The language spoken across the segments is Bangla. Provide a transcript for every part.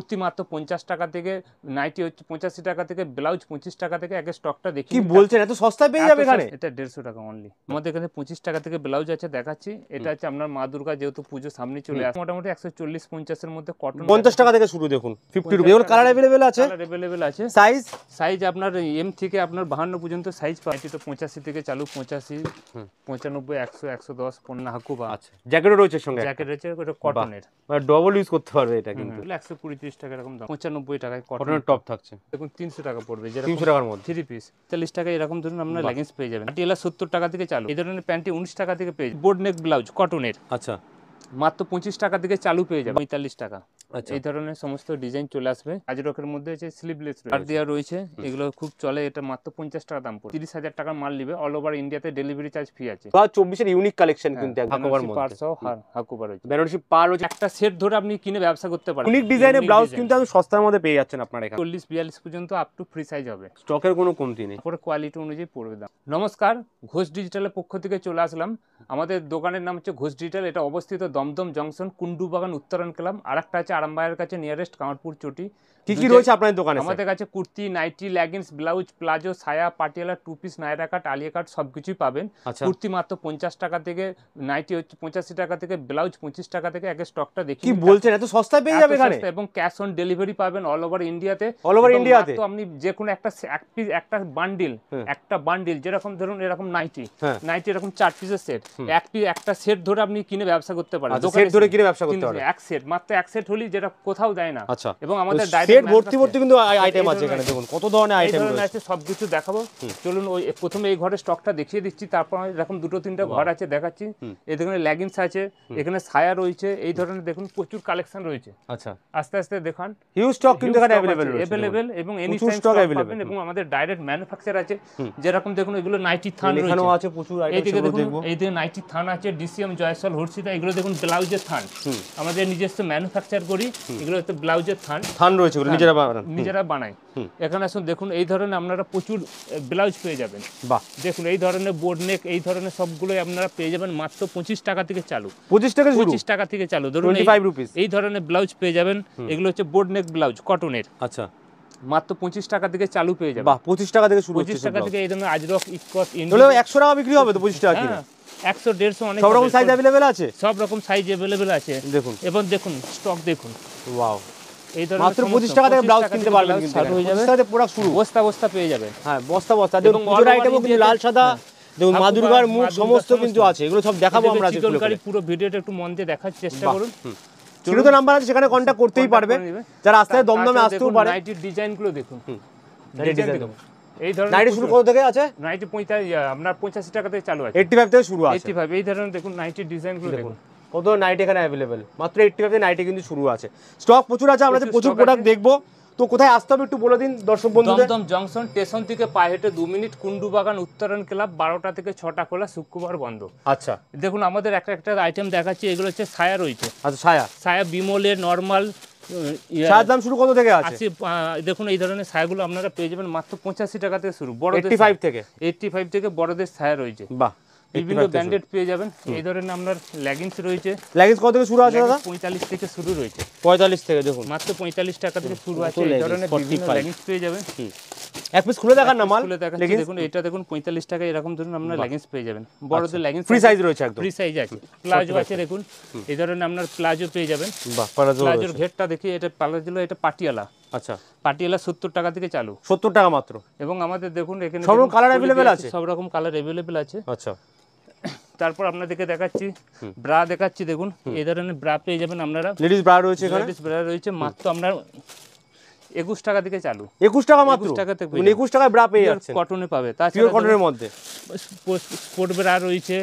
কুর্তি মাত্র 50 টাকা থেকে, নাইটি হচ্ছে 85 টাকা থেকে, ব্লাউজ 25 টাকা থেকে। আগে স্টকটা দেখি কি বলছেন, এত সস্তায় পেয়ে যাবে এখানে? এটা 150 টাকা অনলি। আমাদের এখানে 25 টাকা থেকে ব্লাউজ আছে, দেখাচ্ছি। এটা হচ্ছে আপনার মা দুর্গা, যেহেতু পুজো সামনে চলে আসে, মোটামুটি 140-50 এর মধ্যে কটন। 50 টাকা থেকে শুরু, দেখুন 50 রুপি। এর কালার अवेलेबल আছে, কালার अवेलेबल আছে। সাইজ আপনার এম থেকে আপনার 52 পর্যন্ত সাইজ পাই। এটা 85 থেকে চালু, 85, 95, 100, 110 পণ্য হাকুবা। আচ্ছা, জ্যাকেটও রয়েছে সঙ্গে, জ্যাকেট রয়েছে, এটা কটনের, মানে ডবল ইউজ করতে পারবে এটা। কিন্তু 120-30 টাকা এরকম দাম। 95 টাকায় কটনের টপ থাকছে, দেখুন 300 টাকা পড়বে, যেটা 300 টাকার মধ্যে 3 পিস। 40 টাকা এরকম ধরুন আপনার লেগিংস পেয়ে যাবেন। পাটিয়ালা 70 টাকা থেকে চালু। এই ধরনের প্যান্টি 19 টাকা থেকে পেয়ে যাবেন। বোর্ড নেক ব্লাউজ কটনের, আচ্ছা, মাত্র 25 টাকা থেকে চালু পেয়ে যাবে। 45 টাকা। আচ্ছা, এই ধরনের সমস্ত ডিজাইন চলে আসবে। আজরকের মধ্যে হচ্ছে স্লিভলেস আর দেওয়া রয়েছে, এগুলো খুব চলে। এটা মাত্র 50 টাকা দাম পড়ে। 30,000 টাকার মাল নিবে, অল ওভার ইন্ডিয়াতে ডেলিভারি চার্জ ফ্রি আছে। 24 এর ইউনিক কালেকশন কিন্তু হাকুবার মধ্যে। পার সহ হাকুবার রয়েছে, বেনারসি পার রয়েছে। একটা সেট ধরে আপনি কিনে ব্যবসা করতে পারেন। ইউনিক ডিজাইনের ব্লাউজ কিন্তু আপনি সস্তার মধ্যে পেয়ে যাচ্ছেন আপনার এখানে। 40-42 পর্যন্ত আপ টু ফ্রি সাইজ হবে। স্টকের কোনো কমতি নেই, পরে কোয়ালিটি অনুযায়ী পড়বে দাম। নমস্কার, ঘোষ ডিজিটালের পক্ষ থেকে চলে আসলাম। আমাদের দোকানের নাম হচ্ছে ঘোষ ডিজিটাল। এটা অবস্থিত দমদম জংশন, কুন্ডু বাগান, উত্তরণ ক্লাব। আরেকটা আছে আরামবাগের কাছে, নিয়ারেস্ট কামারপুর চটি। কি কি রয়েছে আপনাদের দোকানে? আমাদের কাছে kurti, nighty, leggings, blouse, palazzo, সায়া, Patiala, two piece, Naira cut, Alia cut সবকিছুই পাবেন। কুর্তি মাত্র 50 টাকা থেকে, নাইটি হচ্ছে 85 টাকা থেকে, ব্লাউজ 25 টাকা থেকে। আগে স্টকটা দেখি। কি বলছেন, এত সস্তায় পেয়ে যাবে এখানে? এবং ক্যাশ অন ডেলিভারি পাবেন অল ওভার ইন্ডিয়াতে। তো আপনি যে কোনো একটা বান্ডিল যেরকম ধরুন এরকম নাইটি এরকম 4 পিসের সেট, একটা সেট ধরে আপনি কিনে ব্যবসা করতে পারেন। সেট ধরে কিনে ব্যবসা করতে পারেন। এক সেট, মাত্র এক সেট হলেই, যেটা কোথাও যায় না। আচ্ছা, এবং আমাদের সেট ভর্তি কিন্তু আইটেম আছে এখানে। দেখুন কত ধরনের আইটেম আছে, সবকিছু দেখাবো। চলুন ওই প্রথমে এই ঘরের স্টকটা দেখিয়ে দিচ্ছি, তারপর এরকম 2-3টা ঘর আছে দেখাচ্ছি। এই দেখুন লেগিংস আছে, এখানে সায়া রয়েছে, এই ধরনের দেখুন প্রচুর কালেকশন রয়েছে। আচ্ছা, আস্তে আস্তে দেখান। হিউজ স্টক কিন্তু এখানে अवेलेबल এবং এনি টাইম স্টক পাবেন। এবং আমাদের ডাইরেক্ট ম্যানুফ্যাকচার আছে, যেরকম দেখুন এগুলো নাইটি থান রয়েছে, এখানেও আছে প্রচুর আইটেম। এইদিকে দেখুন, এইদিকে নাইটি থান আছে, ডিসিএম, জয়সল, হর্ষিতা। এগুলো দেখুন ব্লাউজের থান, আমাদের নিজস্ব ম্যানুফ্যাকচার করি। এগুলো হচ্ছে ব্লাউজের থান রয়েছে, নিজেরা বানাই। এখানে আসুন, দেখুন এই ধরনের আপনারা প্রচুর ব্লাউজ পেয়ে যাবেন। দেখুন এই ধরনের বোর্ড নেক, এই ধরনের সবগুলো আপনারা পেয়ে যাবেন মাত্র 25 টাকা থেকে চালু। 25 টাকা থেকে চালু, ধরুন 25 রুপিস। এই ধরনের ব্লাউজ পেয়ে যাবেন। এগুলো হচ্ছে বোর্ড নেক ব্লাউজ কটনের। আচ্ছা, মাত্র 25 টাকা থেকে চালু পেয়ে যাবেন। 25 টাকা থেকে শুরু হচ্ছে। 25 টাকা থেকে এই ধরনের আজরক, ইস্কট, হলো 100 টাকা বিক্রি হবে তো 25 টাকা কিনে। 100-150 অনেক। সব রকম সাইজ अवेलेबल আছে, সব রকম সাইজ अवेलेबल আছে। দেখুন, এবং দেখুন স্টক দেখুন। ওয়াও, এই ধরনের মাত্র 25 টাকা থেকে ব্লাউজ কিনতে পারবেন কিন্তু। 25 টাকা থেকে প্রোডাক্ট শুরু, বস্তা পেয়ে যাবেন। হ্যাঁ, বস্তা। দেখুন পুরো আইটেমও কিন্তু লাল সাদা, দেখুন মা দুর্গার মুখ সমস্ত কিন্তু আছে। এগুলো সব দেখাবো আমরা আজকে। পুরো ভিডিওটা একটু মন দিয়ে দেখার চেষ্টা করুন। ছোট নাম্বার আছে, সেখানে কন্টাক্ট করতেই পারবে। যারা আসতে দমদমে আসতেও পারে। নাইটির ডিজাইনগুলো দেখুন, এই ধরনের নাইটি শুরু কত থেকে আছে? নাইটি 85 টাকা থেকে চালু আছে। 85 থেকে শুরু আছে। 85, এই ধরনের দেখুন নাইটির ডিজাইনগুলো দেখুন। কত নাইটি এখানে अवेलेबल, মাত্র 85 থেকে নাইটি কিন্তু শুরু আছে। স্টক প্রচুর আছে, আমরা প্রচুর প্রোডাক্ট দেখবো। তো কোথায় আসতে হবে একটু বলে দিন দর্শক বন্ধুদের। দমদম জংশন স্টেশন থেকে পায়ে হেঁটে 2 মিনিট, কুন্ডু বাগান, উত্তরণ ক্লাব। 12টা থেকে 6টা খোলা, শুক্রবার বন্ধ। আচ্ছা, দেখুন আমাদের একটা আইটেম দেখাচ্ছি। এগুলো হচ্ছে সায়া রয়েছে। আচ্ছা, সায়া বিমলের নরমাল। সায়ার দাম শুরু কত থেকে আছে? দেখুন এই ধরনের সায়াগুলো আপনারা পেয়ে যাবেন মাত্র 85 টাকা থেকে শুরু। বড়দের 85 থেকে বড়দের সায়া রয়েছে। বাহ, বিভিন্ন ব্র্যান্ডেড পেয়ে যাবেন। এই ধরনের আপনার লেগিংস রয়েছে। লেগিংস কত থেকে শুরু আছে দাদা? 45 থেকে শুরু রয়েছে। 45 থেকে, দেখুন মাত্র 45 টাকা থেকে শুরু আছে। এই ধরনের বিভিন্ন লেগিংস পেয়ে যাবেন। এক পিস খুলে দেখান না মাল। দেখুন এটা দেখুন 45 টাকা এরকম ধরুন আপনারা লেগিংস পেয়ে যাবেন। বড়দের লেগিংস ফ্রি সাইজ রয়েছে, একদম ফ্রি সাইজ আছে। প্লাজো আছে দেখুন, এই ধরনের আপনার প্লাজো পেয়ে যাবেন। বাহ, প্লাজোর ঘেরটা দেখি, এটা প্লাজো, এটা পাটিয়ালা। আচ্ছা, পাটিয়ালা 70 টাকা থেকে চালু। 70 টাকা মাত্র। এবং আমাদের দেখুন এখানে সব রকম কালার अवेलेबल আছে, সব রকম কালার अवेलेबल আছে। আচ্ছা, তারপর আপনাদেরকে দেখাচ্ছি ব্রা দেখাচ্ছি। দেখুন এই ধরনের ব্রা পেয়ে যাবেন আপনারা। লেডিস ব্রা রয়েছে এখানে, লেডিস ব্রা রয়েছে মাত্র আপনার 21 টাকা থেকে চালু। 21 টাকা মাত্র। 21 টাকা থেকে 21 টাকায় ব্রা পেয়ে যাচ্ছেন, কটনে পাবে। তাছাড়া পিওর কটনের মধ্যে স্পোর্ট ব্রা রয়েছে,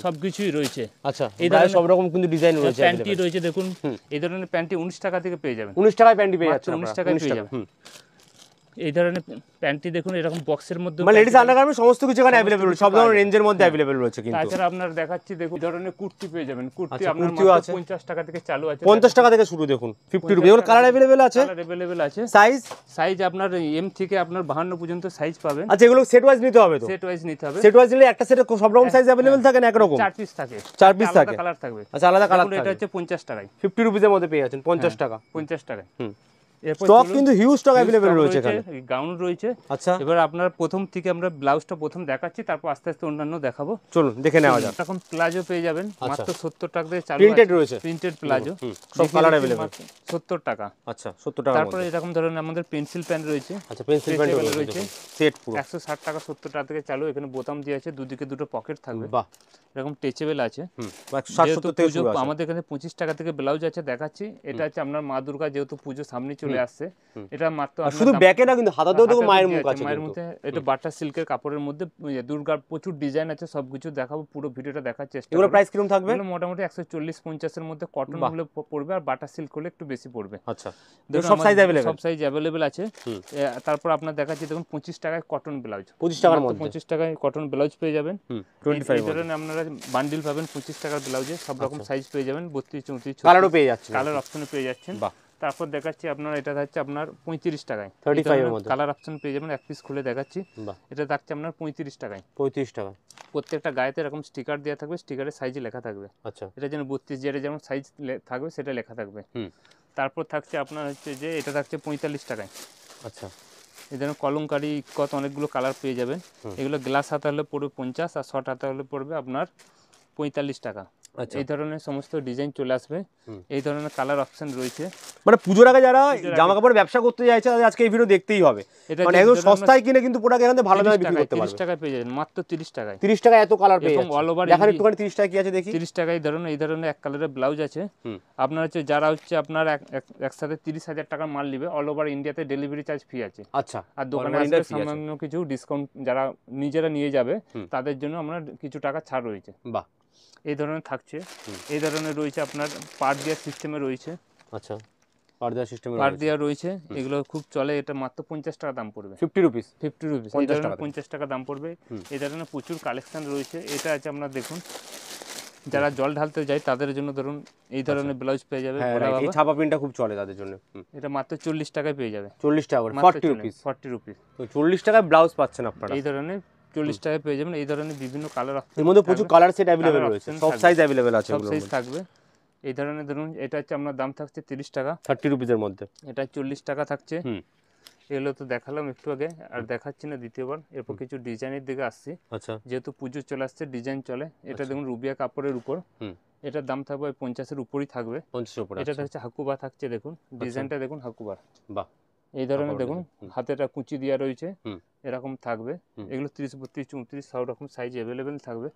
সবকিছুই রয়েছে। আচ্ছা, এই ধরনের সব রকম কিন্তু ডিজাইন রয়েছে। প্যান্টি রয়েছে দেখুন, এই ধরনের প্যান্টি 19 টাকা থেকে পেয়ে যাবেন। 19 টাকায় প্যান্টি পেয়ে যাচ্ছেন, 19 টাকায় পেয়ে যাবেন। এই ধরনের প্যান্টটি দেখুন এরকম বক্সের মধ্যে, মানে লেডিস আন্ডারগার্মেন্টস সমস্ত কিছু এখানে अवेलेबल রয়েছে, সব ধরনের রেঞ্জের মধ্যে अवेलेबल রয়েছে কিন্তু। তাছাড়া আপনারা দেখাচ্ছি দেখুন ধরনের কুর্তি পেয়ে যাবেন, কুর্তি আচ্ছা, আপনার কুর্তিও মাত্র আছে। 50 টাকা থেকে চালু আছে, 50 টাকা থেকে শুরু দেখুন, 50 রুপি। দেখুন কালার अवेलेबल আছে, কালার अवेलेबल আছে। সাইজ আপনার এম থেকে আপনার 52 পর্যন্ত সাইজ পাবেন। আচ্ছা, এগুলো সেট ওয়াইজ নিতে হবে তো? সেট ওয়াইজ নিতে হবে। সেট ওয়াইজ নিলে একটা সেটে সব রকম সাইজ अवेलेबल থাকে না একরকম? 4 পিস থাকে, 4 পিস আলাদা থাকে। কালার থাকবে। আচ্ছা, আলাদা কালার এটা থাকে। হচ্ছে 50 টাকায়, 50 রুপিসের মধ্যে পেয়ে যাচ্ছেন 50 টাকা। 50 টাকায়। এরপর স্টক কিন্তু হিউজ স্টক अवेलेबल রয়েছে এখানে। গাউন রয়েছে। আচ্ছা, এবার আপনার প্রথম থেকে আমরা ব্লাউজটা প্রথম দেখাচ্ছি, তারপর আস্তে আস্তে অন্যান্য দেখাবো। চলুন দেখে নেওয়া যাক। এখন প্লাজো পেয়ে যাবেন মাত্র 70 টাকা থেকে চালু আছে। প্রিন্টেড রয়েছে, প্রিন্টেড প্লাজো, সব কালার अवेलेबल। 70 টাকা। আচ্ছা, 70 টাকা। তারপরে এরকম ধরনের আমাদের পেন্সিল প্যান্ট রয়েছে। আচ্ছা, পেন্সিল প্যান্ট রয়েছে সেট পুরো 160 টাকা 70 টাকা থেকে চালু। এখানে বোতাম দিয়ে আছে, দুদিকে দুটো পকেট থাকবে। বাহ, এরকম টেচেবল আছে। 160 থেকে শুরু আছে। আমাদের এখানে 25 টাকা থেকে ব্লাউজ আছে দেখাচ্ছি। এটা হচ্ছে আপনার মা দুর্গা, যেহেতু পুজো সামনে চলে আসছে, এটা মাত্র শুধু ব্যাকে না কিন্তু হাতাতেও দেখো মায়ের মুখ আছে। মায়ের মধ্যে এটা বাটার সিল্কের কাপড়ের মধ্যে দুর্গার প্রচুর ডিজাইন আছে, সবকিছু দেখাবো, পুরো ভিডিওটা দেখার চেষ্টা করব। এগুলো প্রাইস কিরকম থাকবে? এগুলো মোটামুটি 140-50 এর মধ্যে, কটন হলে পড়বে আর বাটার সিল্ক হলে একটু বেশি পড়বে। আচ্ছা, সব সাইজ अवेलेबल? সব সাইজ अवेलेबल আছে। তারপর আপনার দেখাচ্ছি দেখুন 25 টাকায় কটন ব্লাউজ, 25 টাকার মধ্যে 25 টাকায় কটন ব্লাউজ পেয়ে যাবেন। 25 এই ধরনের আপনারা বান্ডিল পাবেন 25 টাকার ব্লাউজে, সব রকম সাইজ পেয়ে যাবেন, 32, 34, কালারও পেয়ে যাচ্ছেন, কালার অপশনে পেয়ে যাচ্ছেন। বাহ। তারপর দেখাচ্ছি আপনার এটা থাকছে আপনার 35 টাকায়, 35 এর মধ্যে কালার অপশন পেয়ে যাবেন। এক পিস খুলে দেখাচ্ছি, বাহ, এটা থাকছে আপনার 35 টাকায়। 35 টাকা। প্রত্যেকটা গায়েতে এরকম স্টিকার দেওয়া থাকবে, স্টিকারের সাইজ লেখা থাকবে। আচ্ছা, এটা যেন 32 যেটা যেমন সাইজ থাকবে সেটা লেখা থাকবে। তারপর থাকছে আপনার হচ্ছে যে এটা থাকছে 45 টাকায়। আচ্ছা, এই ধরনের কলমকারি কত অনেকগুলো কালার পেয়ে যাবেন। এগুলো গ্লাস হাতা হলে পড়বে 50 আর শর্ট হাতা হলে পড়বে আপনার 45 টাকা। এই ধরনের সমস্ত ডিজাইন চলে আসবে, এই ধরনের কালার অপশন রয়েছে। মানে পুজোর আগে যারা জামা কাপড়ের ব্যবসা করতে চাইছে তাদের আজকে এই ভিডিও দেখতেই হবে। মানে একদম সস্তায় কিনে কিন্তু প্রোডাক্ট এখান থেকে ভালো দামে বিক্রি করতে পারবে। 30 টাকায় পেয়ে যাবেন, মাত্র 30 টাকায়। 30 টাকায় এত কালার পেয়ে যাচ্ছে। অল ওভার দেখেন একটুখানি 30 টাকা কি আছে দেখি। 30 টাকায় ধরুন এই ধরনের এক কালারের ব্লাউজ আছে। আপনার হচ্ছে যারা হচ্ছে আপনার একসাথে 30,000 টাকার মাল নেবে, অল ওভার ইন্ডিয়াতে ডেলিভারি চার্জ ফ্রি আছে। আচ্ছা, আর দোকানে আসলে সামান্য কিছু ডিসকাউন্ট যারা নিজেরা নিয়ে যাবে তাদের জন্য আমরা কিছু টাকা ছাড় রয়েছে। বাহ, এই ধরনের থাকছে। এই ধরনের রয়েছে আপনার পার দেওয়ার সিস্টেমে রয়েছে। আচ্ছা, পার দেওয়ার সিস্টেমে পার দেওয়া রয়েছে, এগুলো খুব চলে। এটা মাত্র 50 টাকা দাম পড়বে, 50 রুপিস। 50 রুপিস, এই ধরনের 50 টাকা দাম পড়বে। এই ধরনের প্রচুর কালেকশন রয়েছে। এটা আছে আপনার দেখুন, যারা জল ঢালতে যায় তাদের জন্য ধরুন এই ধরনের ব্লাউজ পেয়ে যাবে। এই ছাপা প্রিন্টটা খুব চলে তাদের জন্য। এটা মাত্র 40 টাকায় পেয়ে যাবে। 40 টাকা করে, 40 রুপিস। 40 রুপিস। তো 40 টাকায় ব্লাউজ পাচ্ছেন আপনারা। এই ধরনের 40 টাকায় পেয়ে যাবেন। এই ধরনের বিভিন্ন কালার অপশন, এর মধ্যে প্রচুর কালার সেট अवेलेबल রয়েছে, সব সাইজ अवेलेबल আছে, সব সাইজ থাকবে। এই ধরনের ধরুন এটা হচ্ছে আপনার দাম থাকছে 30 টাকা, 30 রুপিসের মধ্যে। এটা 40 টাকা থাকছে। এগুলো তো দেখালাম একটু আগে, আর দেখাচ্ছি না দ্বিতীয়বার। এরপর কিছু ডিজাইনের দিকে আসছি। আচ্ছা, যেহেতু পুজো চলে আসছে, ডিজাইন চলে। এটা দেখুন রুবিয়া কাপড়ের উপর, এটার দাম থাকবে 50 এর উপরই থাকবে। 50 এর উপরে। এটা থাকছে হাকুবা থাকছে, দেখুন ডিজাইনটা দেখুন হাকুবার। বাহ, এই ধরনের দেখুন হাতেটা কুচি দেওয়া রয়েছে, এরকম থাকবে। এগুলো 30, 32, 34 সব রকম সাইজ अवेलेबल থাকবে।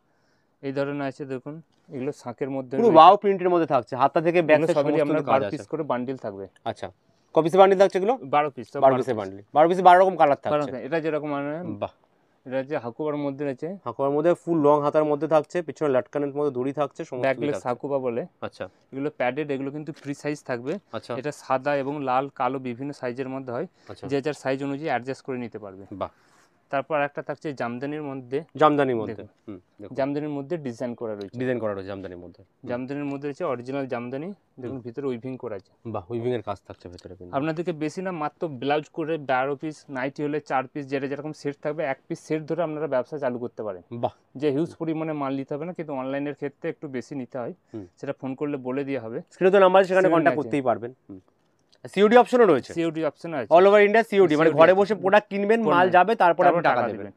এই ধরনের আছে দেখুন, এগুলো শাঁকের মধ্যে পুরো ওয়াও প্রিন্টের মধ্যে থাকছে, হাতটা থেকে ব্যাক সাইড সবই সমস্ত আমরা কাজ 12 আছে। পিস করে বান্ডিল থাকবে। আচ্ছা, কত পিসের বান্ডিল থাকছে এগুলো? 12 পিস, 12 পিসের বান্ডিল। 12 পিসে 12 রকম কালার থাকছে। এটা যেরকম মানে বাহ, এটা যে হাকুবার মধ্যে আছে, হাকুবার মধ্যে ফুল লং হাতার মধ্যে থাকছে, পিছনে লাটকানের মধ্যে দড়ি থাকছে, সমস্ত ব্যাকলেস হাকুবা বলে। আচ্ছা, এগুলো প্যাডেড, এগুলো কিন্তু ফ্রি সাইজ থাকবে। আচ্ছা, এটা সাদা এবং লাল কালো বিভিন্ন সাইজের মধ্যে হয়, আচ্ছা, যে যার সাইজ অনুযায়ী অ্যাডজাস্ট করে নিতে পারবে। বাহ। তারপর একটা থাকছে জামদানির মধ্যে, জামদানির মধ্যে। জামদানির মধ্যে ডিজাইন করা রয়েছে, ডিজাইন করা রয়েছে জামদানির মধ্যে। জামদানির মধ্যে রয়েছে অরিজিনাল জামদানি, দেখুন ভিতরে উইভিং করা আছে। বাহ, উইভিং এর কাজ থাকছে ভিতরে। আপনাদেরকে বেশি না, মাত্র ব্লাউজ করে 12 পিস, নাইটি হলে 4 পিস, যেটা যেরকম সেট থাকবে, এক পিস সেট ধরে আপনারা ব্যবসা চালু করতে পারেন। বাহ, যে হিউজ পরিমাণে মাল নিতে হবে না, কিন্তু অনলাইনের ক্ষেত্রে একটু বেশি নিতে হয়, সেটা ফোন করলে বলে দেওয়া হবে। স্ক্রিনে তো নাম্বার আছে, সেখানে কন্টাক্ট করতেই পারবেন। সিওডি অপশনও রয়েছে, সিওডি অপশন আছে, অল ওভার ইন্ডিয়া সিওডি, মানে ঘরে বসে প্রোডাক্ট কিনবেন, মাল যাবে, তারপর আপনি টাকা দেবেন।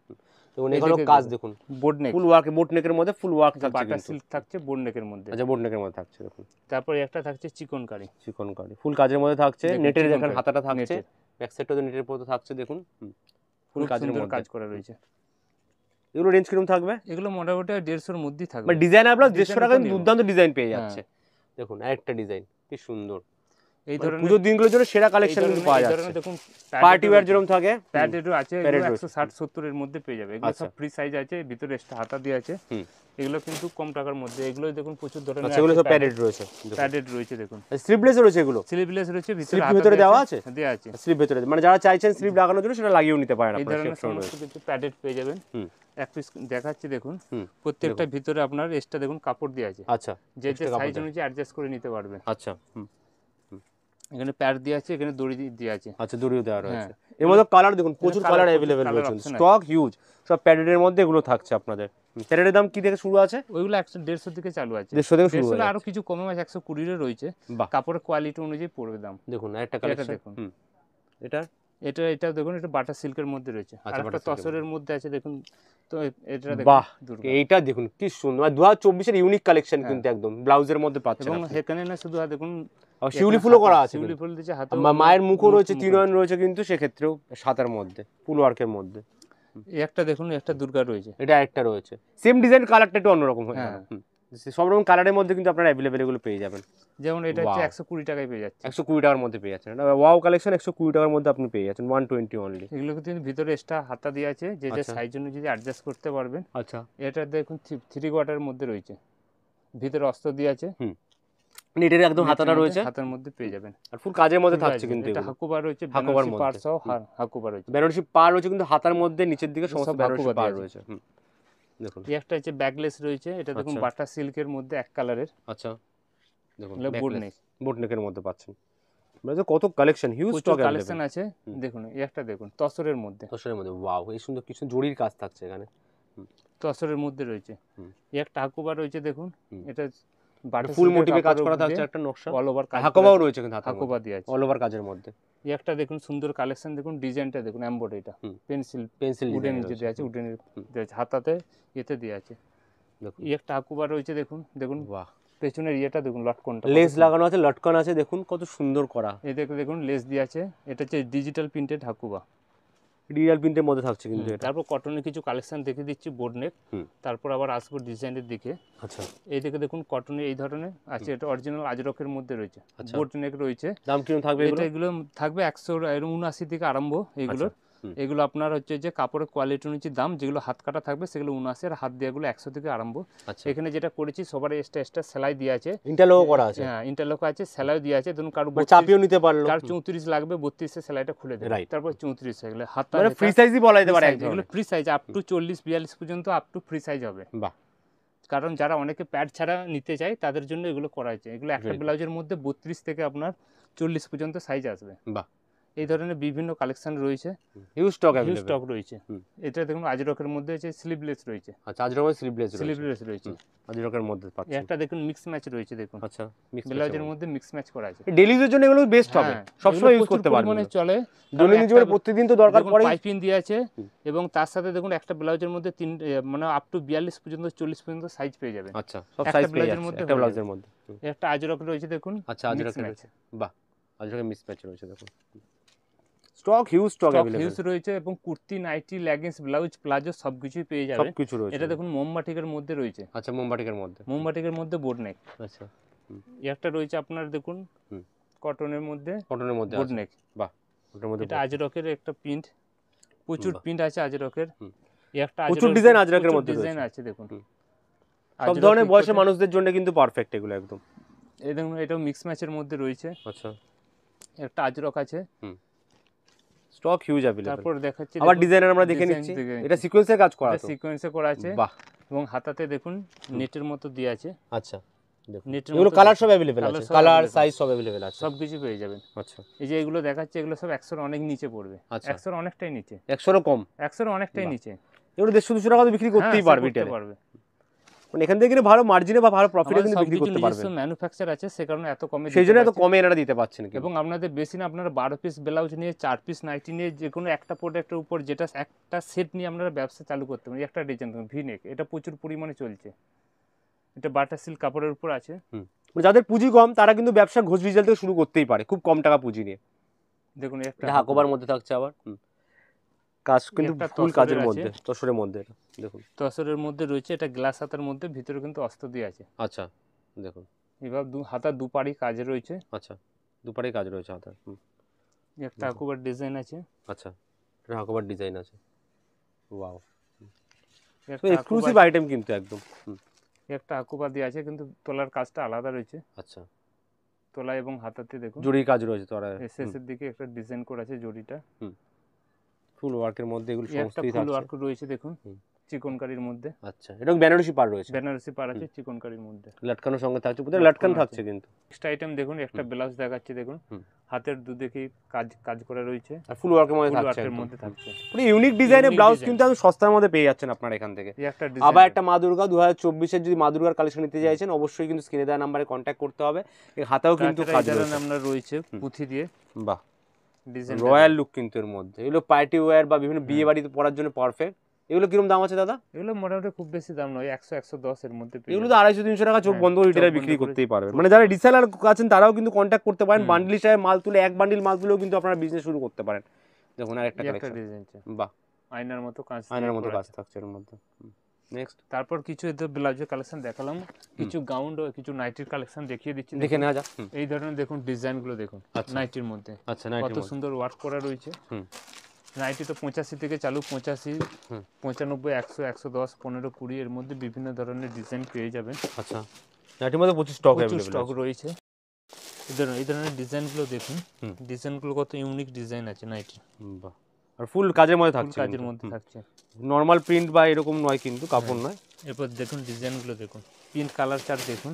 তো এগুলো কাজ দেখুন, বোর্ড নেক, ফুল ওয়ার্ক, বোট নেকের মধ্যে ফুল ওয়ার্ক থাকছে, বাটার সিল্ক থাকছে বোর্ড নেকের মধ্যে। আচ্ছা, বোট নেকের মধ্যে থাকছে দেখুন। তারপর একটা থাকছে চিকনকারি, চিকনকারি ফুল কাজের মধ্যে থাকছে, নেটের দেখেন হাতাটা থাকছে, ব্যাক সাইডটাও নেটের মধ্যে থাকছে দেখুন, ফুল কাজের মধ্যে কাজ করা রয়েছে। এগুলো রেঞ্জ কিরকম থাকবে? এগুলো মোটামুটি 150 এর মধ্যেই থাকবে। মানে ডিজাইন আপনারা 150 টাকায় দুর্দান্ত ডিজাইন পেয়ে যাচ্ছে। দেখুন আরেকটা ডিজাইন কি সুন্দর, এই ধরনের পুজোর দিনগুলোর জন্য সেরা কালেকশন কিন্তু পাওয়া যাচ্ছে। দেখুন পার্টি ওয়্যার যেরকম থাকে প্যাডেরও আছে, 160-70 এর মধ্যে পেয়ে যাবে। এগুলো সব ফ্রি সাইজ আছে, ভিতরে এক্সট্রা হাতা দিয়ে আছে। এগুলো কিন্তু কম টাকার মধ্যে, এগুলো দেখুন প্রচুর ধরনের আছে। এগুলো সব প্যাডেড রয়েছে, প্যাডেড রয়েছে দেখুন। স্লিভলেস রয়েছে এগুলো, স্লিভলেস রয়েছে, স্লিভ ভিতরে দেওয়া আছে, দেওয়া আছে স্লিভ ভিতরে, মানে যারা চাইছেন স্লিভ লাগানোর জন্য সেটা লাগিয়েও নিতে পারেন এই আপনারা। ধরনের সমস্ত কিছু প্যাডেড পেয়ে যাবেন। এক পিস দেখাচ্ছি দেখুন, প্রত্যেকটা ভিতরে আপনার এক্সট্রা দেখুন কাপড় দেওয়া আছে। আচ্ছা, যে যে সাইজ অনুযায়ী অ্যাডজাস্ট করে নিতে পারবেন। আচ্ছা, এখানে প্যাড দেওয়া আছে, এখানে দড়ি দেওয়া আছে। আচ্ছা, দড়িও দেওয়া রয়েছে। এর মধ্যে কালার দেখুন, প্রচুর কালার अवेलेबल রয়েছে, স্টক হিউজ, সব প্যাডেডের মধ্যে এগুলো থাকছে আপনাদের। প্যাডেডের দাম কি থেকে শুরু আছে? ওইগুলো 150 থেকে চালু আছে, 150 থেকে শুরু আছে, আরো কিছু কমে আছে, 120 এর রয়েছে। কাপড়ের কোয়ালিটি অনুযায়ী পড়বে দাম। দেখুন একটা কালেকশন দেখুন, এটা দেখুন, এটা বাটার সিল্কের মধ্যে রয়েছে, আর একটা তসরের মধ্যে আছে দেখুন। তো এটা দেখুন, বাহ, এইটা দেখুন কি সুন্দর, 2024 এর ইউনিক কালেকশন কিন্তু একদম ব্লাউজের মধ্যে পাচ্ছেন। এবং এখানে না শুধু দেখুন শিউলি ফুলও করা আছে, শিউলি ফুল দিয়েছে হাতে, মায়ের মুখও রয়েছে, তিনয়ন রয়েছে কিন্তু সেক্ষেত্রেও সাদার মধ্যে ফুল ওয়ার্কের মধ্যে। একটা দেখুন, একটা দুর্গা রয়েছে, এটা একটা রয়েছে, সেম ডিজাইন, কালারটা একটু অন্যরকম হয়ে গেল। সব রকম কালারের মধ্যে কিন্তু আপনারা अवेलेबल এগুলো পেয়ে যাবেন। যেমন এটা হচ্ছে 120 টাকায় পেয়ে যাচ্ছে, 120 টাকার মধ্যে পেয়ে যাচ্ছেন। এটা ওয়াও কালেকশন, 120 টাকার মধ্যে আপনি পেয়ে যাচ্ছেন, 120 অনলি। এগুলো কিন্তু ভিতরে এক্সট্রা হাতা দিয়ে আছে, যে যে সাইজ অনুযায়ী অ্যাডজাস্ট করতে পারবেন। আচ্ছা, এটা দেখুন 3 কোয়ার্টারের মধ্যে রয়েছে, ভিতরে অস্ত্র দিয়ে আছে, নেটের একদম হাতাটা রয়েছে, হাতার মধ্যে পেয়ে যাবেন, আর ফুল কাজের মধ্যে থাকছে কিন্তু। এটা হাকুবা রয়েছে, হাকুবার বেনারসি পাড় সহ হাকুবা রয়েছে, বেনারসি পাড় রয়েছে কিন্তু হাতার মধ্যে, নিচের দিকে সমস্ত বেনারসি পাড় রয়েছে। দেখুন একটা হচ্ছে ব্যাকলেস রয়েছে, এটা দেখুন বাটার সিল্কের মধ্যে এক কালারের। আচ্ছা, দেখুন বোট নেকের মধ্যে পাচ্ছেন। মানে কত কালেকশন, হিউজ স্টক কালেকশন আছে। দেখুন একটা দেখুন তসরের মধ্যে, ওয়াও, এই সুন্দর কিছু জরির কাজ থাকছে এখানে, তসরের মধ্যে রয়েছে। একটা হাকুবা রয়েছে দেখুন, এটা ফুল মোটিভে কাজ করা থাকছে, একটা নকশা অল ওভার কাজ, হাকুবাও রয়েছে কিন্তু হাকুবা দিয়ে আছে অল ওভার কাজের মধ্যে। একটা দেখুন সুন্দর কালেকশন, দেখুন ডিজাইনটা দেখুন, এমব্রয়ডারি, এটা পেন্সিল উডেন যে দেয়া আছে, উডেনের দেয়া আছে, হাতাতে এতে দেয়া আছে। দেখুন একটা হাকুবা রয়েছে, দেখুন বাহ, পেছনের ইয়েটা দেখুন, লটকনটা লেস লাগানো আছে, লটকন আছে, দেখুন কত সুন্দর করা। এই দেখুন লেস দিয়ে আছে, এটা হচ্ছে ডিজিটাল প্রিন্টেড হাকুবা, রিয়াল প্রিন্টের মধ্যে থাকছে কিন্তু এটা। তারপর কটনের কিছু কালেকশন দেখে দিচ্ছি, বোর্ড নেক, তারপর আবার আসবো ডিজাইনের দিকে। আচ্ছা, এই দিকে দেখুন কটনের এই ধরনের আছে, এটা অরিজিনাল আজরকের মধ্যে রয়েছে, বোর্ড নেক রয়েছে। দাম কিরকম থাকবে এগুলো থাকবে 179 থেকে আরম্ভ। এগুলো আপনার হচ্ছে যে কাপড়ের কোয়ালিটি অনুযায়ী দাম, যেগুলো হাত কাটা থাকবে সেগুলো 79, আর হাত দেওয়াগুলো 100 থেকে আরম্ভ। এখানে যেটা করেছি সবার এক্সট্রা সেলাই দিয়ে আছে, ইন্টারলক করা আছে, হ্যাঁ ইন্টারলক আছে, সেলাই দিয়ে আছে। ধরুন কারো চাপিও নিতে পারলো, কার 34 লাগবে, 32 এ সেলাইটা খুলে দেবে, তারপর 34 হয়ে গেলে হাত, মানে ফ্রি সাইজই বলা যেতে পারে। এগুলো ফ্রি সাইজ, আপ টু 40-42 পর্যন্ত আপ টু ফ্রি সাইজ হবে। বাহ, কারণ যারা অনেকে প্যাড ছাড়া নিতে চায় তাদের জন্য এগুলো করা হয়েছে। এগুলো একটা ব্লাউজের মধ্যে 32 থেকে আপনার 40 পর্যন্ত সাইজ আসবে। বাহ, এই ধরনের বিভিন্ন কালেকশন রয়েছে, হিউজ স্টক রয়েছে। এটা দেখুন আজরকের মধ্যে আছে, স্লিভলেস রয়েছে। আচ্ছা, আজরকের স্লিভলেস রয়েছে, আজরকের মধ্যে পাচ্ছেন। একটা দেখুন মিক্স ম্যাচ রয়েছে, দেখুন আচ্ছা, ব্লাউজের মধ্যে মিক্স ম্যাচ করা আছে। ডেইলি ইউজের জন্য এগুলো বেস্ট হবে, সব সময় ইউজ করতে পারবেন, মানে চলে দৈনন্দিন জীবনে প্রতিদিন তো দরকার পড়ে। পাইপিং দিয়ে আছে, এবং তার সাথে দেখুন একটা ব্লাউজের মধ্যে মানে আপ টু 42 পর্যন্ত 40 পর্যন্ত সাইজ পেয়ে যাবেন। আচ্ছা, সব সাইজ পেয়ে যাচ্ছে একটা ব্লাউজের মধ্যে। একটা আজরক রয়েছে দেখুন। আচ্ছা, আজরক রয়েছে, বাহ, আজরকের মিক্স ম্যাচ রয়েছে দেখুন। স্টক হিউজ রয়েছে, এবং kurti, nighty, leggings, blouse, palazzo সবকিছুই পেয়ে যাবে, সবকিছু রয়েছে। এটা দেখুন মোমবাটিকের মধ্যে রয়েছে। আচ্ছা, মোমবাটিকের মধ্যে বোর্ড নেক। আচ্ছা, একটা রয়েছে আপনার দেখুন কটনের মধ্যে বোর্ড নেক। বাহ, ওটার মধ্যে এটা আজরকের একটা প্রিন্ট, প্রচুর প্রিন্ট আছে আজরকের। একটা প্রচুর ডিজাইন আজরকের মধ্যে ডিজাইন আছে দেখুন, সব ধরনের বয়সের মানুষদের জন্য কিন্তু পারফেক্ট এগুলো একদম। এই দেখুন এটাও মিক্স ম্যাচের মধ্যে রয়েছে। আচ্ছা, একটা আজরক আছে, স্টক হিউজ अवेलेबल। তারপর দেখাচ্ছি আবার ডিজাইনার আমরা দেখে নিচ্ছি, এটা সিকোয়েন্সে কাজ করা আছে, সিকোয়েন্সে করা আছে। বাহ, এবং হাতাতে দেখুন নেটের মতো দিয়ে আছে। আচ্ছা, দেখুন এগুলো কালার সব अवेलेबल আছে, কালার সাইজ সব अवेलेबल আছে, সব কিছু পেয়ে যাবেন। আচ্ছা, এই যে এগুলো দেখাচ্ছে, এগুলো সব 100 এর অনেক নিচে পড়বে। 100 এর অনেকটাই নিচে, 100 এর কম, 100 এর অনেকটাই নিচে। এগুলো 150-200 টাকা তো বিক্রি করতেই পারবে রিটেলে, মানে এখান থেকে কিন্তু ভালো মার্জিনে বা ভালো প্রফিটে কিন্তু বিক্রি করতে পারবেন। নিজস্ব ম্যানুফ্যাকচার আছে, সে কারণে এত কমে, সেই জন্য এত কমে এনারা দিতে পারছেন। এবং আপনাদের বেশি না, আপনারা 12 পিস ব্লাউজ নিয়ে, 4 পিস নাইটি নিয়ে, যে কোনো একটা প্রোডাক্টের উপর যেটা একটা সেট নিয়ে আপনারা ব্যবসা চালু করতে পারেন। একটা ডিজাইন ভি নেক, এটা প্রচুর পরিমাণে চলছে, এটা বাটার সিল্ক কাপড়ের উপর আছে। যাদের পুঁজি কম তারা কিন্তু ব্যবসা ঘোষ ডিজিটাল থেকে শুরু করতেই পারে, খুব কম টাকা পুঁজি নিয়ে। দেখুন একটা হাকোবার মধ্যে থাকছে, আবার কাজ কিন্তু ফুল কাজের মধ্যে, তসরের মধ্যে, এটা দেখুন তসরের মধ্যে রয়েছে। এটা গ্লাস হাতার মধ্যে, ভিতরে কিন্তু অস্ত্র দিয়ে আছে। আচ্ছা, দেখুন এবার হাতার দুপাড়ি কাজ রয়েছে। আচ্ছা, দুপারেই কাজ রয়েছে হাতার। একটা আকুবার ডিজাইন আছে, আচ্ছা, এটা হাকোবার ডিজাইন আছে। ওয়াও, একটা এক্সক্লুসিভ আইটেম কিন্তু একদম। একটা আকুবা দিয়ে আছে, কিন্তু তোলার কাজটা আলাদা রয়েছে। আচ্ছা, তোলা এবং হাতাতে দেখুন জরির কাজ রয়েছে তো, আর শেষের দিকে একটা ডিজাইন করা আছে জরিটা। ফুল ওয়ার্কের মধ্যে এগুলো একটা সমস্তই ফুল থাকছে। ওয়ার্ক রয়েছে দেখুন, চিকনকারির মধ্যে। আচ্ছা, এটা বেনারসি পার রয়েছে, বেনারসি পার আছে চিকনকারির মধ্যে। লটকানোর সঙ্গে থাকছে, পুরো লটকান থাকছে কিন্তু। নেক্সট আইটেম দেখুন, একটা ব্লাউজ দেখাচ্ছি দেখুন, হাতের দুদিকে কাজ করা রয়েছে, আর ফুল ওয়ার্কের মধ্যে ফুল থাকছে, ওয়ার্কের মধ্যে থাকছে। পুরো ইউনিক ডিজাইনের ব্লাউজ কিন্তু আপনি সস্তার মধ্যে পেয়ে যাচ্ছেন আপনারা এখান থেকে। এই একটা আবার একটা মা দুর্গা 2024 এর যদি মা দুর্গার কালেকশন নিতে চাইছেন, অবশ্যই কিন্তু স্ক্রিনে দেওয়া নাম্বারে কন্ট্যাক্ট করতে হবে। এই হাতাও কিন্তু কাজ রয়েছে, আমরা রয়েছে পুঁথি দিয়ে। বাহ, ডিজাইন রয়্যাল লুক কিন্তু এর মধ্যে। এগুলো পার্টি ওয়্যার বা বিভিন্ন বিয়ে বাড়িতে পরার জন্য পারফেক্ট। এগুলো কিরকম দাম আছে দাদা? এগুলো মোটামুটি খুব বেশি দাম নয়, 100-110 এর মধ্যে পেয়ে এগুলো তো 250-300 টাকা চোখ বন্ধ রিটেলার বিক্রি করতেই পারবেন। মানে যারা রিসেলার আছেন তারাও কিন্তু কন্ট্যাক্ট করতে পারেন, বান্ডিল হিসেবে মাল তুলে, এক বান্ডিল মাল তুলেও কিন্তু আপনারা বিজনেস শুরু করতে পারেন। দেখুন আরেকটা কালেকশন, ডিজাইন আছে, বাহ, আয়নার মতো কাজ, আয়নার মতো কাজ থাকছে এর মধ্যে। নেক্সট, তারপর কিছু এদের ব্লাউজের কালেকশন দেখালাম, কিছু গাউন ও কিছু নাইটির কালেকশন দেখিয়ে দিচ্ছি। দেখে নেওয়া যাক। এই ধরনের দেখুন ডিজাইনগুলো দেখুন, নাইটির মধ্যে আচ্ছা, নাইটির কত মধ্যে সুন্দর ওয়ার্ক করা রয়েছে। নাইটি তো 85 থেকে চালু, 85, 95, 100, 110, 15, 20 এর মধ্যে বিভিন্ন ধরনের ডিজাইন পেয়ে যাবেন। আচ্ছা, নাইটির মধ্যে প্রচুর স্টক স্টক রয়েছে। এই ধরনের ডিজাইনগুলো দেখুন, ডিজাইনগুলো কত ইউনিক ডিজাইন আছে নাইটি। বাহ, আর ফুল কাজের মধ্যে থাকছে, কাজের মধ্যে থাকছে, নরমাল প্রিন্ট বা এরকম নয় কিন্তু, কাপড় নয়। এরপর দেখুন ডিজাইনগুলো দেখুন, প্রিন্ট কালার চার্ট দেখুন,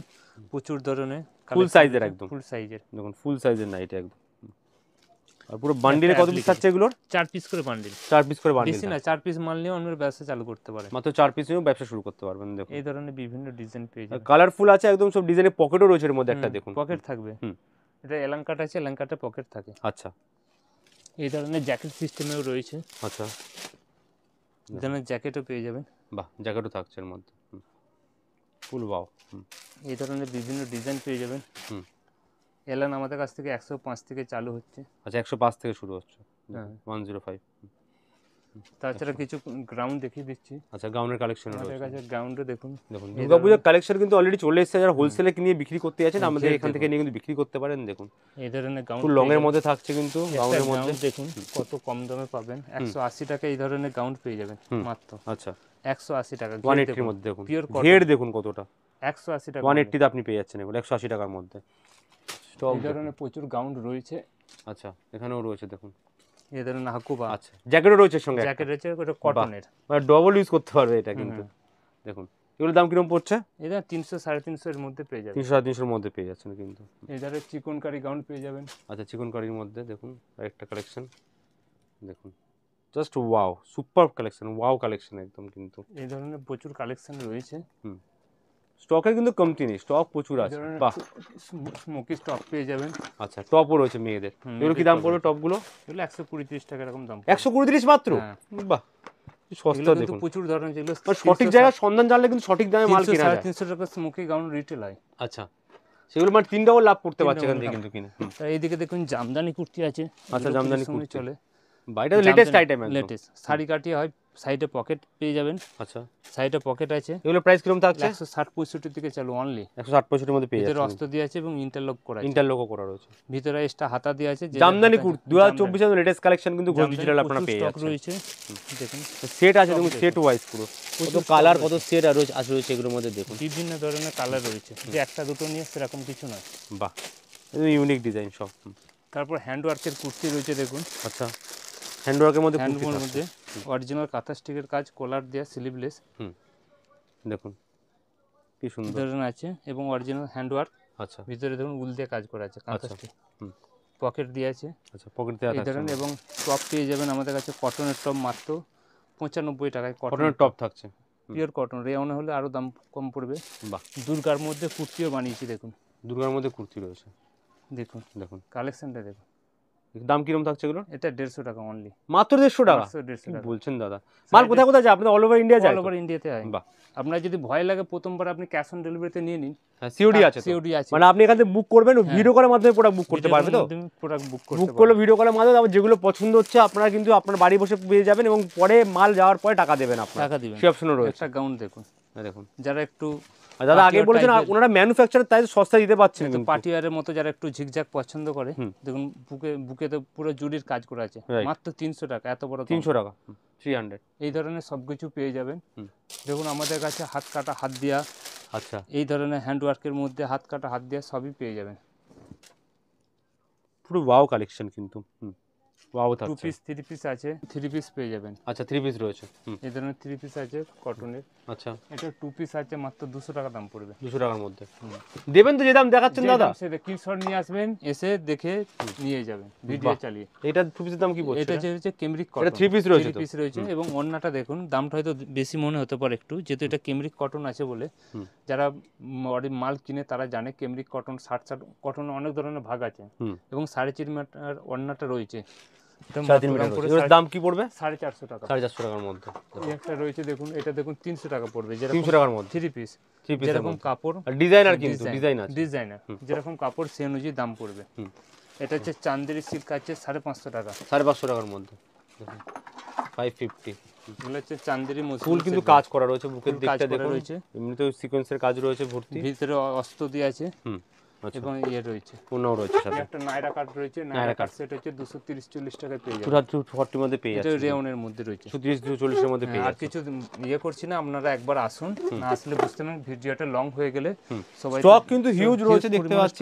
প্রচুর ধরনের ফুল সাইজের, একদম ফুল সাইজের দেখুন, ফুল সাইজের নাইটি একদম। আর পুরো বান্ডিলে কত পিস থাকছে এগুলোর? 4 পিস করে বান্ডিল। 4 পিস করে বান্ডিল, বেশি না, 4 পিস মাল নিয়ে আপনার ব্যবসা চালু করতে পারেন। মাত্র 4 পিস নিয়েও ব্যবসা শুরু করতে পারবেন। দেখুন এই ধরনের বিভিন্ন ডিজাইন পেয়ে যাবেন, কালারফুল আছে একদম, সব ডিজাইনের পকেটও রয়েছে এর মধ্যে একটা, দেখুন পকেট থাকবে। এটা এলাঙ্কাটা আছে, এলাঙ্কাটা পকেট থাকে। আচ্ছা, এই ধরনের জ্যাকেট সিস্টেমেও রয়েছে। আচ্ছা, এই ধরনের জ্যাকেটও পেয়ে যাবেন। বাহ, জ্যাকেটও থাকছে এর মধ্যে, ফুল ওয়াও। এই ধরনের বিভিন্ন ডিজাইন পেয়ে যাবেন। এলান আমাদের কাছ থেকে 105 থেকে চালু হচ্ছে। আচ্ছা, 105 থেকে শুরু হচ্ছে, হ্যাঁ 105। তাছাড়া কিছু গ্রাউন্ড দেখিয়ে দিচ্ছি। আচ্ছা, গাউনের কালেকশন আমাদের রয়েছে, কাছে গ্রাউন্ডও দেখুন। দেখুন দুর্গাপূজার কালেকশন কিন্তু অলরেডি চলে এসেছে। যারা হোলসেলে নিয়ে বিক্রি করতে যাচ্ছেন আমাদের এখান থেকে নিয়ে কিন্তু বিক্রি করতে পারেন। দেখুন এই ধরনের গাউন ফুল লং এর মধ্যে থাকছে কিন্তু, গাউনের মধ্যে দেখুন কত কম দামে পাবেন। 180 টাকা এই ধরনের গাউন পেয়ে যাবেন মাত্র। আচ্ছা, 180 টাকা, 180 এর মধ্যে দেখুন, পিওর ঘের দেখুন কতটা, 180 টাকা 180 তে আপনি পেয়ে যাচ্ছেন এগুলো 180 টাকার মধ্যে। স্টক এই ধরনের প্রচুর গাউন রয়েছে। আচ্ছা, এখানেও রয়েছে দেখুন, এই ধরনের হাকুবা। আচ্ছা, জ্যাকেটও রয়েছে সঙ্গে, জ্যাকেট রয়েছে, ওটা কটনের, মানে ডবল ইউজ করতে পারবে এটা কিন্তু। দেখুন এগুলোর দাম কিরকম পড়ছে? এটা 300-350 এর মধ্যে পেয়ে যাবেন। 300-350 এর মধ্যে পেয়ে যাচ্ছেন কিন্তু। এই ধরনের চিকনকারি গাউন পেয়ে যাবেন। আচ্ছা, চিকনকারির মধ্যে দেখুন আরেকটা কালেকশন দেখুন, just wow, super collection, wow collection একদম কিন্তু। এই ধরনের প্রচুর কালেকশন রয়েছে। স্টকের কিন্তু কমতি নেই, স্টক প্রচুর আছে। বাহ, স্মোকি স্টক পেয়ে যাবেন। আচ্ছা, টপও রয়েছে মেয়েদের। এগুলো কি দাম পড়বে টপগুলো? এগুলো 120-30 টাকা এরকম দাম। 120-30 মাত্র? বাহ, সস্তা দেখুন। প্রচুর ধরনের যেগুলো সঠিক জায়গায় সন্ধান জানলে কিন্তু সঠিক দামে মাল কেনা যায়। 300 টাকা স্মোকি গাউন রিটেল হয়। আচ্ছা, সেগুলো মানে 3 ডাবল লাভ করতে পারছে এখান থেকে কিন্তু কিনে। এইদিকে দেখুন জামদানি কুর্তি আছে। আচ্ছা, জামদানি কুর্তি চলে, এটা লেটেস্ট আইটেম একদম। লেটেস্ট শাড়ি কাটিয়ে হয়, সাইডে পকেট পেয়ে যাবেন। আচ্ছা, সাইডে পকেট আছে। এগুলো প্রাইস কিরকম থাকছে? 160-65 থেকে চালু অনলি। 160-65 এর মধ্যে পেয়ে ভিতরে যাচ্ছে। অস্ত্র দিয়ে আছে এবং ইন্টারলক করা আছে। ইন্টারলকও করা রয়েছে। ভিতরে এক্সট্রা হাতা দিয়ে আছে। জামদানি কুর্তি 2024 এর লেটেস্ট কালেকশন কিন্তু ঘোষ ডিজিটাল আপনারা পেয়ে যাচ্ছেন। রয়েছে দেখুন, সেট আছে দেখুন, সেট ওয়াইজ পুরো কত কালার, কত সেট আর রয়েছে এগুলোর মধ্যে দেখুন। বিভিন্ন ধরনের কালার রয়েছে, যে একটা দুটো নিয়ে সেরকম কিছু নয়। বাহ, ইউনিক ডিজাইন সব। তারপর হ্যান্ড ওয়ার্কের কুর্তি রয়েছে দেখুন। আচ্ছা, হ্যান্ড ওয়ার্কের মধ্যে হ্যান্ডওয়ার্কের মধ্যে অরিজিনাল কাঁথা স্টিকের কাজ, কলার দেয়া, স্লিভলেস। দেখুন কি সুন্দর ধরনের আছে এবং অরিজিনাল হ্যান্ড ওয়ার্ক। আচ্ছা, ভিতরে দেখুন উল দিয়ে কাজ করা আছে, কাঁথা স্টিক। পকেট দিয়ে আছে। আচ্ছা, পকেট দেওয়া এই থাকছে ধরনের এবং টপ পেয়ে যাবেন আমাদের কাছে। কটনের টপ মাত্র 95 টাকায়। কটনের টপ থাকছে, পিওর কটন। রেওনে হলে আরও দাম কম পড়বে। বাহ, দুর্গার মধ্যে কুর্তিও বানিয়েছি দেখুন। দুর্গার মধ্যে কুর্তি রয়েছে দেখুন, দেখুন কালেকশনটা দেখুন। দাম কিরকম থাকছে এগুলো? এটা 150 টাকা অনলি, মাত্র 150 টাকা? 150 টাকা বলছেন দাদা, মাল কোথায় কোথায় যায় আপনাদের? অল ওভার ইন্ডিয়া যায়? অল ওভার ইন্ডিয়াতে হয়। বাহ, আপনার যদি ভয় লাগে প্রথমবার আপনি ক্যাশ অন ডেলিভারিতে নিয়ে নিন। হ্যাঁ, সিওডি আছে তো? সিওডি আছে, মানে আপনি এখান থেকে বুক করবেন, ভিডিও কলের মাধ্যমে প্রোডাক্ট বুক করতে পারবে তো? প্রোডাক্ট বুক বুক করলে ভিডিও কলের মাধ্যমে আবার যেগুলো পছন্দ হচ্ছে আপনারা কিন্তু আপনার বাড়ি বসে পেয়ে যাবেন এবং পরে মাল যাওয়ার পরে টাকা দেবেন আপনারা। টাকা দিবেন। সেই অপশনও রয়েছে। একটা গাউন দেখুন, দেখুন যারা একটু আর দাদা আগে বলেছেন ওনারা ম্যানুফ্যাকচারার তাই সস্তা দিতে পারছেন কিন্তু পাটিয়ারের মতো যারা একটু ঝিকঝাক পছন্দ করে, দেখুন বুকেতে পুরো জুড়ির কাজ করা আছে, মাত্র 300 টাকা, এত বড় 300 টাকা 300 এই ধরনের সবকিছু পেয়ে যাবেন। দেখুন আমাদের কাছে হাত কাটা হাত দেওয়া, আচ্ছা এই ধরনের হ্যান্ডওয়ার্কের মধ্যে হাত কাটা হাত দেওয়া সবই পেয়ে যাবেন। পুরো ওয়াও কালেকশন কিন্তু ওয়াও টু পিস 3 পিস আছে, 3 পিস পেয়ে যাবেন। আচ্ছা 3 পিস রয়েছে, এই ধরনের 3 পিস আছে কটনের। আচ্ছা এটা 2 পিস আছে, মাত্র 200 টাকা দাম পড়বে। 200 টাকার মধ্যে দেবেন তো, যে দাম দেখাচ্ছেন দাদা সেটা স্ক্রিনশট নিয়ে আসবেন, এসে দেখে নিয়ে যাবেন ভিডিও চালিয়ে। এটা 2 পিসের দাম কি বলছেন? এটা হচ্ছে কেমব্রিক কটন, এটা 3 পিস রয়েছে, 3 পিস রয়েছে। এবং ওন্নাটা দেখুন, দামটা হয়তো বেশি মনে হতে পারে একটু, যেহেতু এটা কেমব্রিক কটন আছে বলে। যারা মাল কিনে তারা জানে কেমব্রিক কটন, শার্ট কটন অনেক ধরনের ভাগ আছে। এবং 4.5 মিটার ওন্নাটা রয়েছে, 3.5 মিটার। এর দাম কি পড়বে? 450 টাকা। 450 টাকার মধ্যে এই একটা রয়েছে দেখুন, এটা দেখুন 300 টাকা পড়বে, যেটা 300 টাকার মধ্যে 3 পিস। 3 পিস যেরকম কাপড় আর ডিজাইনার, কিন্তু ডিজাইন আছে, ডিজাইনার যেরকম কাপড় সেই অনুযায়ী দাম পড়বে। এটা হচ্ছে চান্দেরি সিল্ক আছে, 550 টাকা। 550 টাকার মধ্যে দেখুন 550। এগুলো হচ্ছে চান্দেরি ফুল কিন্তু কাজ করা রয়েছে, বুকের দিকটা দেখুন রয়েছে, এমনিতেও সিকোয়েন্সের কাজ রয়েছে ভর্তি, ভিতরে অস্ত দিয়ে আছে। আচ্ছা এবং ইয়ে রয়েছে, কোনও রয়েছে সাথে, একটা নাইরা কাট রয়েছে। নাইরা কাট সেট হচ্ছে 230-40 টাকায় পেয়ে যাবেন। 240 মধ্যে পেয়ে যাচ্ছে, এটা রেওনের মধ্যে রয়েছে, 230-240 এর মধ্যে পেয়ে আর যাচ্ছে। কিছু ইয়ে করছি না, আপনারা একবার আসুন, না আসলে বুঝতে পারবেন ভিডিওটা লং হয়ে গেলে। সবাই স্টক কিন্তু হিউজ রয়েছে, দেখতে পাচ্ছি,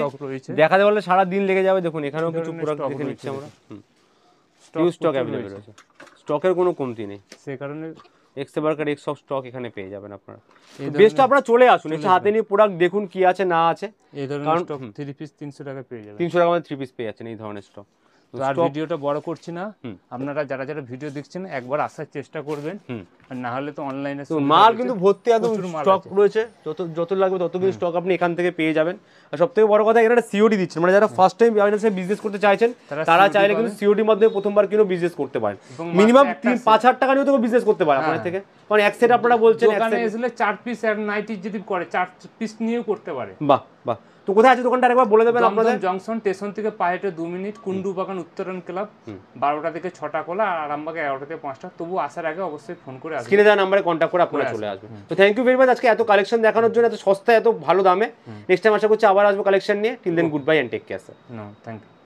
দেখাতে বললে সারা দিন লেগে যাবে। দেখুন এখানেও কিছু প্রোডাক্ট দেখে নিচ্ছি আমরা, হিউজ স্টক অ্যাভেলেবল রয়েছে, স্টকের কোনো কমতি নেই। সেই কারণে এক্সবার্কার এক্স সব স্টক এখানে পেয়ে যাবেন আপনারা। বেস্ট আপনারা চলে আসুন, এসে হাতে নিয়ে প্রোডাক্ট দেখুন কি আছে না আছে। এই ধরনের স্টক 3 পিস 300 টাকা পেয়ে যাবেন। 300 টাকা মধ্যে 3 পিস পেয়ে যাচ্ছেন এই ধরনের স্টক। আর ভিডিওটা বড় করছি না, আপনারা যারা যারা ভিডিও দেখছেন একবার আসার চেষ্টা করবেন, আর না হলে তো অনলাইনে মাল কিন্তু ভর্তি একদম স্টক রয়েছে, যত লাগবে তত কিছু স্টক আপনি এখান থেকে পেয়ে যাবেন। আর সবথেকে বড় কথা, এখানে সিওডি দিচ্ছেন, মানে যারা ফার্স্ট টাইম বিজনেস করতে চাইছেন তারা চাইলে কিন্তু সিওডির মাধ্যমে প্রথমবার কিনো বিজনেস করতে পারেন। মিনিমাম 5,000 টাকা নিয়েও তো বিজনেস করতে পারেন আপনার থেকে, কারণ এক সেট আপনারা বলছেন দোকানে এসে 4 পিস আর নাইটি যদি করে 4 পিস নিয়েও করতে পারে। বাহ বাহ। তো কোথায় আছে দোকানটা আরেকবার বলে দেবেন আপনাদের? জংশন স্টেশন থেকে পায়ে হেঁটে 2 মিনিট, কুন্ডু বাগান উত্তরণ ক্লাব, 12টা থেকে 6টা খোলা, আর আরামবাগে 11টা থেকে 5টা। তবু আসার আগে অবশ্যই ফোন করে আসবেন, স্ক্রিনে দেওয়া নাম্বারে কন্ট্যাক্ট করে আপনারা চলে আসবেন। তো থ্যাংক ইউ ভেরি মাচ আজকে এত কালেকশন দেখানোর জন্য, এত সস্তায় এত ভালো দামে। নেক্সট টাইম আশা করছি আবার আসবো কালেকশন নিয়ে। Till then good bye and take care sir. No thank you.